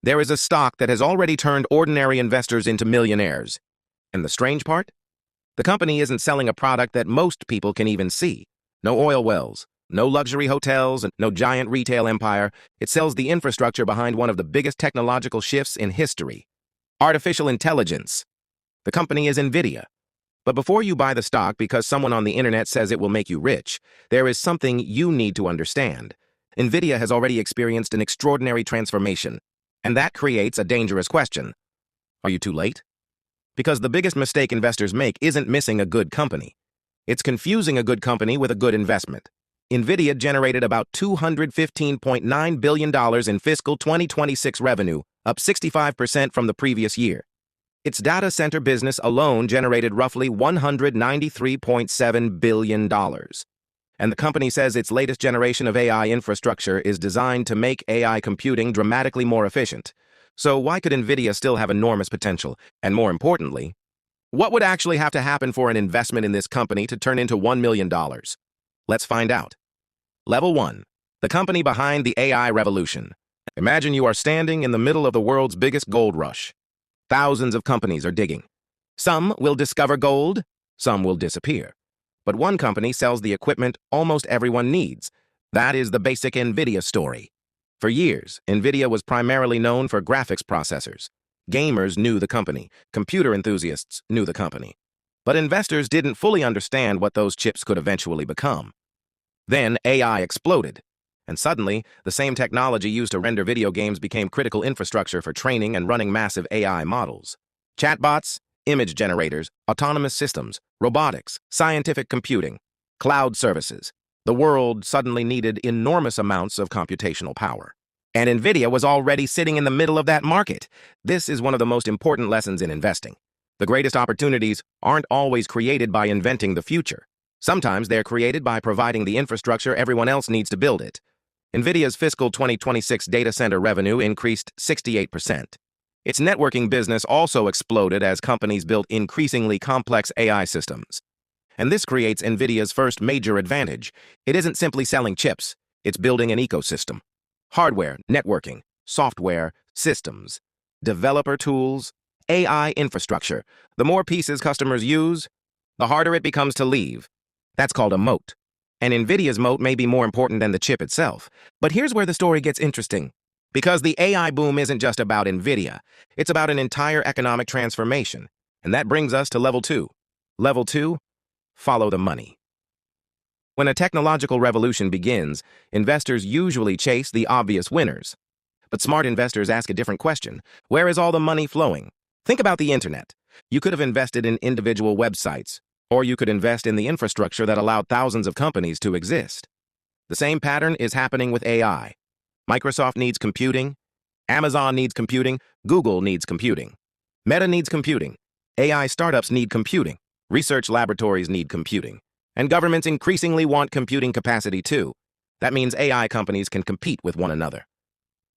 There is a stock that has already turned ordinary investors into millionaires. And the strange part? The company isn't selling a product that most people can even see. No oil wells, no luxury hotels, and no giant retail empire. It sells the infrastructure behind one of the biggest technological shifts in history. Artificial intelligence. The company is NVIDIA. But before you buy the stock because someone on the internet says it will make you rich, there is something you need to understand. NVIDIA has already experienced an extraordinary transformation, and that creates a dangerous question. Are you too late? Because the biggest mistake investors make isn't missing a good company. It's confusing a good company with a good investment. NVIDIA generated about $215.9 billion in fiscal 2026 revenue, up 65% from the previous year. Its data center business alone generated roughly $193.7 billion. And the company says its latest generation of AI infrastructure is designed to make AI computing dramatically more efficient. So why could NVIDIA still have enormous potential? And more importantly, what would actually have to happen for an investment in this company to turn into $1 million? Let's find out. Level 1. The company behind the AI revolution. Imagine you are standing in the middle of the world's biggest gold rush. Thousands of companies are digging. Some will discover gold, some will disappear. But one company sells the equipment almost everyone needs. That is the basic NVIDIA story. For years, NVIDIA was primarily known for graphics processors. Gamers knew the company. Computer enthusiasts knew the company. But investors didn't fully understand what those chips could eventually become. Then AI exploded. And suddenly, the same technology used to render video games became critical infrastructure for training and running massive AI models. Chatbots, image generators, autonomous systems, robotics, scientific computing, cloud services. The world suddenly needed enormous amounts of computational power. And NVIDIA was already sitting in the middle of that market. This is one of the most important lessons in investing. The greatest opportunities aren't always created by inventing the future. Sometimes they're created by providing the infrastructure everyone else needs to build it. NVIDIA's fiscal 2026 data center revenue increased 68%. Its networking business also exploded as companies built increasingly complex AI systems. And this creates NVIDIA's first major advantage. It isn't simply selling chips, it's building an ecosystem. Hardware, networking, software, systems, developer tools, AI infrastructure. The more pieces customers use, the harder it becomes to leave. That's called a moat. And NVIDIA's moat may be more important than the chip itself. But here's where the story gets interesting. Because the AI boom isn't just about NVIDIA, it's about an entire economic transformation. And that brings us to level 2. Level 2, follow the money. When a technological revolution begins, investors usually chase the obvious winners. But smart investors ask a different question. Where is all the money flowing? Think about the internet. You could have invested in individual websites, or you could invest in the infrastructure that allowed thousands of companies to exist. The same pattern is happening with AI. Microsoft needs computing, Amazon needs computing, Google needs computing. Meta needs computing, AI startups need computing, research laboratories need computing, and governments increasingly want computing capacity too. That means AI companies can compete with one another.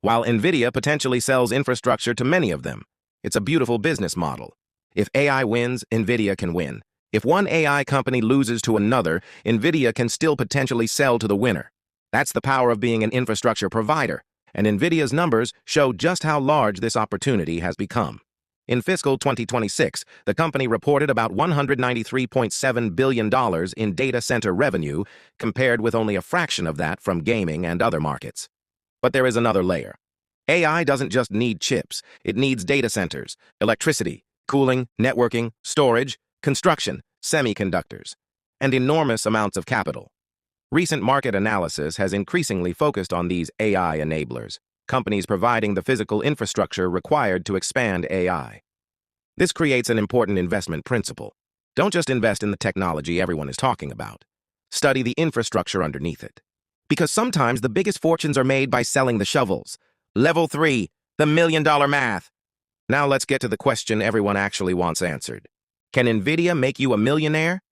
While NVIDIA potentially sells infrastructure to many of them, it's a beautiful business model. If AI wins, NVIDIA can win. If one AI company loses to another, NVIDIA can still potentially sell to the winner. That's the power of being an infrastructure provider, and NVIDIA's numbers show just how large this opportunity has become. In fiscal 2026, the company reported about $193.7 billion in data center revenue, compared with only a fraction of that from gaming and other markets. But there is another layer. AI doesn't just need chips, it needs data centers, electricity, cooling, networking, storage, construction, semiconductors, and enormous amounts of capital. Recent market analysis has increasingly focused on these AI enablers, companies providing the physical infrastructure required to expand AI. This creates an important investment principle. Don't just invest in the technology everyone is talking about. Study the infrastructure underneath it. Because sometimes the biggest fortunes are made by selling the shovels. Level 3, the million-dollar math. Now let's get to the question everyone actually wants answered. Can NVIDIA make you a millionaire?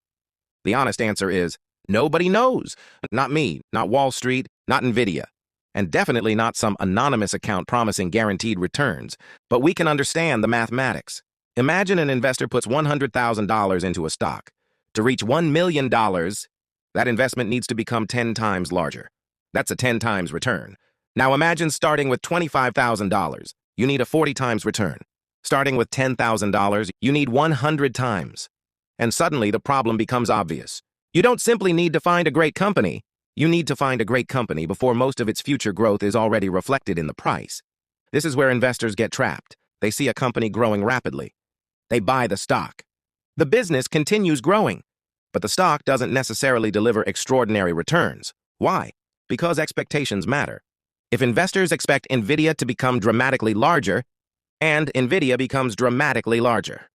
The honest answer is, nobody knows. Not me, not Wall Street, not NVIDIA. And definitely not some anonymous account promising guaranteed returns. But we can understand the mathematics. Imagine an investor puts $100,000 into a stock. To reach $1 million, that investment needs to become 10 times larger. That's a 10 times return. Now imagine starting with $25,000. you need a 40 times return. Starting with $10,000, you need 100 times. And suddenly the problem becomes obvious. You don't simply need to find a great company. You need to find a great company before most of its future growth is already reflected in the price. This is where investors get trapped. They see a company growing rapidly. They buy the stock. The business continues growing, but the stock doesn't necessarily deliver extraordinary returns. Why? Because expectations matter. If investors expect NVIDIA to become dramatically larger, and NVIDIA becomes dramatically larger,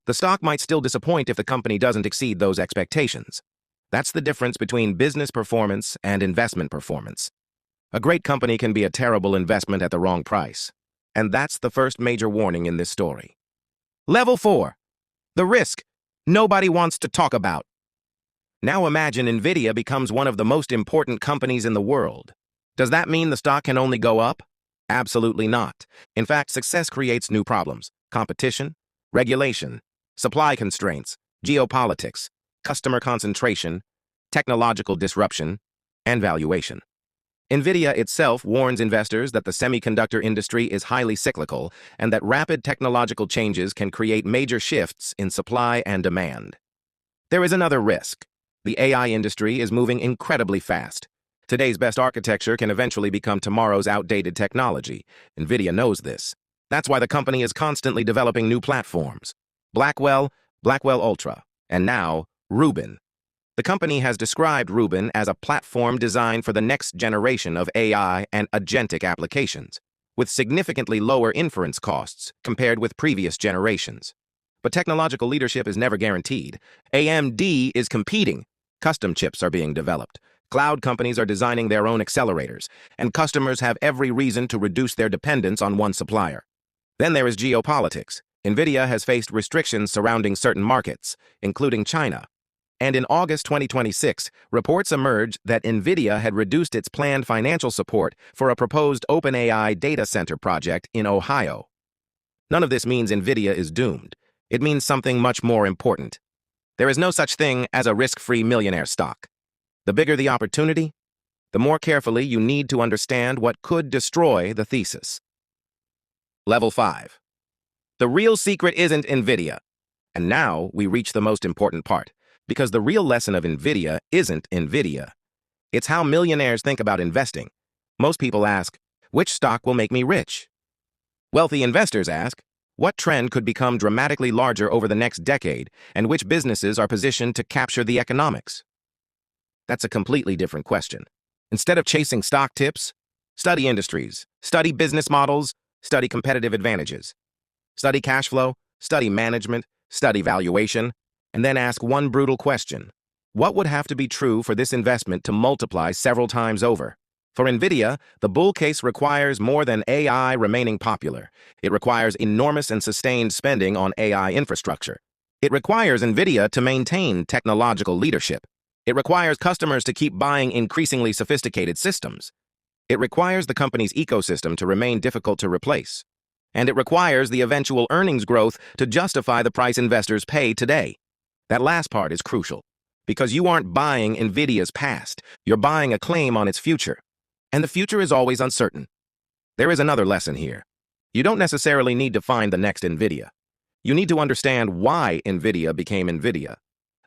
the stock might still disappoint if the company doesn't exceed those expectations. That's the difference between business performance and investment performance. A great company can be a terrible investment at the wrong price. And that's the first major warning in this story. Level 4. The risk nobody wants to talk about. Now imagine NVIDIA becomes one of the most important companies in the world. Does that mean the stock can only go up? Absolutely not. In fact, success creates new problems: competition, regulation, supply constraints, geopolitics, customer concentration, technological disruption, and valuation. NVIDIA itself warns investors that the semiconductor industry is highly cyclical and that rapid technological changes can create major shifts in supply and demand. There is another risk. The AI industry is moving incredibly fast. Today's best architecture can eventually become tomorrow's outdated technology. NVIDIA knows this. That's why the company is constantly developing new platforms. Blackwell, Blackwell Ultra, and now Rubin. The company has described Rubin as a platform designed for the next generation of AI and agentic applications, with significantly lower inference costs compared with previous generations. But technological leadership is never guaranteed. AMD is competing. Custom chips are being developed. Cloud companies are designing their own accelerators, and customers have every reason to reduce their dependence on one supplier. Then there is geopolitics. NVIDIA has faced restrictions surrounding certain markets, including China. And in August 2026, reports emerged that NVIDIA had reduced its planned financial support for a proposed OpenAI data center project in Ohio. None of this means NVIDIA is doomed. It means something much more important. There is no such thing as a risk-free millionaire stock. The bigger the opportunity, the more carefully you need to understand what could destroy the thesis. Level 5. The real secret isn't NVIDIA. And now we reach the most important part. Because the real lesson of NVIDIA isn't NVIDIA. It's how millionaires think about investing. Most people ask, which stock will make me rich? Wealthy investors ask, what trend could become dramatically larger over the next decade, and which businesses are positioned to capture the economics? That's a completely different question. Instead of chasing stock tips, study industries, study business models, study competitive advantages. Study cash flow, study management, study valuation, and then ask one brutal question. What would have to be true for this investment to multiply several times over? For NVIDIA, the bull case requires more than AI remaining popular. It requires enormous and sustained spending on AI infrastructure. It requires NVIDIA to maintain technological leadership. It requires customers to keep buying increasingly sophisticated systems. It requires the company's ecosystem to remain difficult to replace. And it requires the eventual earnings growth to justify the price investors pay today. That last part is crucial, because you aren't buying NVIDIA's past, you're buying a claim on its future. And the future is always uncertain. There is another lesson here. You don't necessarily need to find the next NVIDIA. You need to understand why NVIDIA became NVIDIA.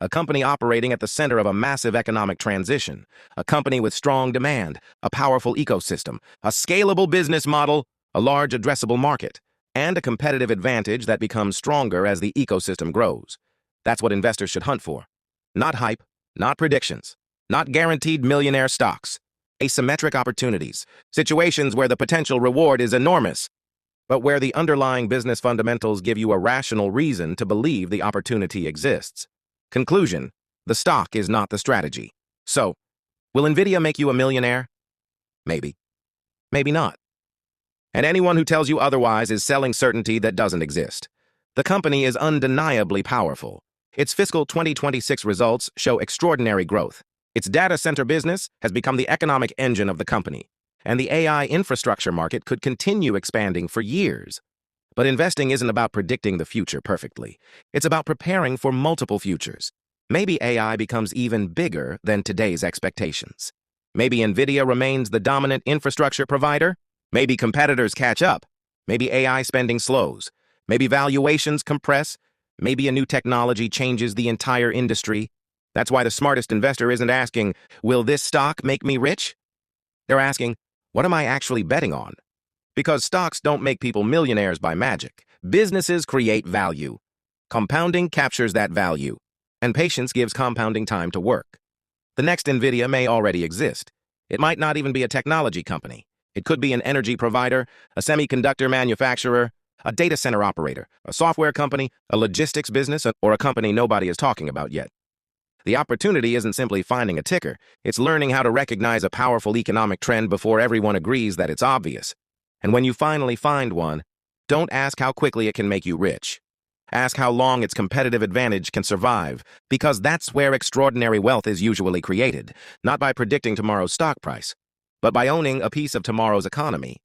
A company operating at the center of a massive economic transition, a company with strong demand, a powerful ecosystem, a scalable business model, a large addressable market, and a competitive advantage that becomes stronger as the ecosystem grows. That's what investors should hunt for. Not hype, not predictions, not guaranteed millionaire stocks. Asymmetric opportunities, situations where the potential reward is enormous, but where the underlying business fundamentals give you a rational reason to believe the opportunity exists. Conclusion: the stock is not the strategy. So, will NVIDIA make you a millionaire? Maybe. Maybe not. And anyone who tells you otherwise is selling certainty that doesn't exist. The company is undeniably powerful. Its fiscal 2026 results show extraordinary growth. Its data center business has become the economic engine of the company, and the AI infrastructure market could continue expanding for years. But investing isn't about predicting the future perfectly. It's about preparing for multiple futures. Maybe AI becomes even bigger than today's expectations. Maybe NVIDIA remains the dominant infrastructure provider. Maybe competitors catch up. Maybe AI spending slows. Maybe valuations compress. Maybe a new technology changes the entire industry. That's why the smartest investor isn't asking, will this stock make me rich? They're asking, what am I actually betting on? Because stocks don't make people millionaires by magic. Businesses create value. Compounding captures that value. And patience gives compounding time to work. The next NVIDIA may already exist. It might not even be a technology company. It could be an energy provider, a semiconductor manufacturer, a data center operator, a software company, a logistics business, or a company nobody is talking about yet. The opportunity isn't simply finding a ticker. It's learning how to recognize a powerful economic trend before everyone agrees that it's obvious. And when you finally find one, don't ask how quickly it can make you rich. Ask how long its competitive advantage can survive, because that's where extraordinary wealth is usually created, not by predicting tomorrow's stock price, but by owning a piece of tomorrow's economy.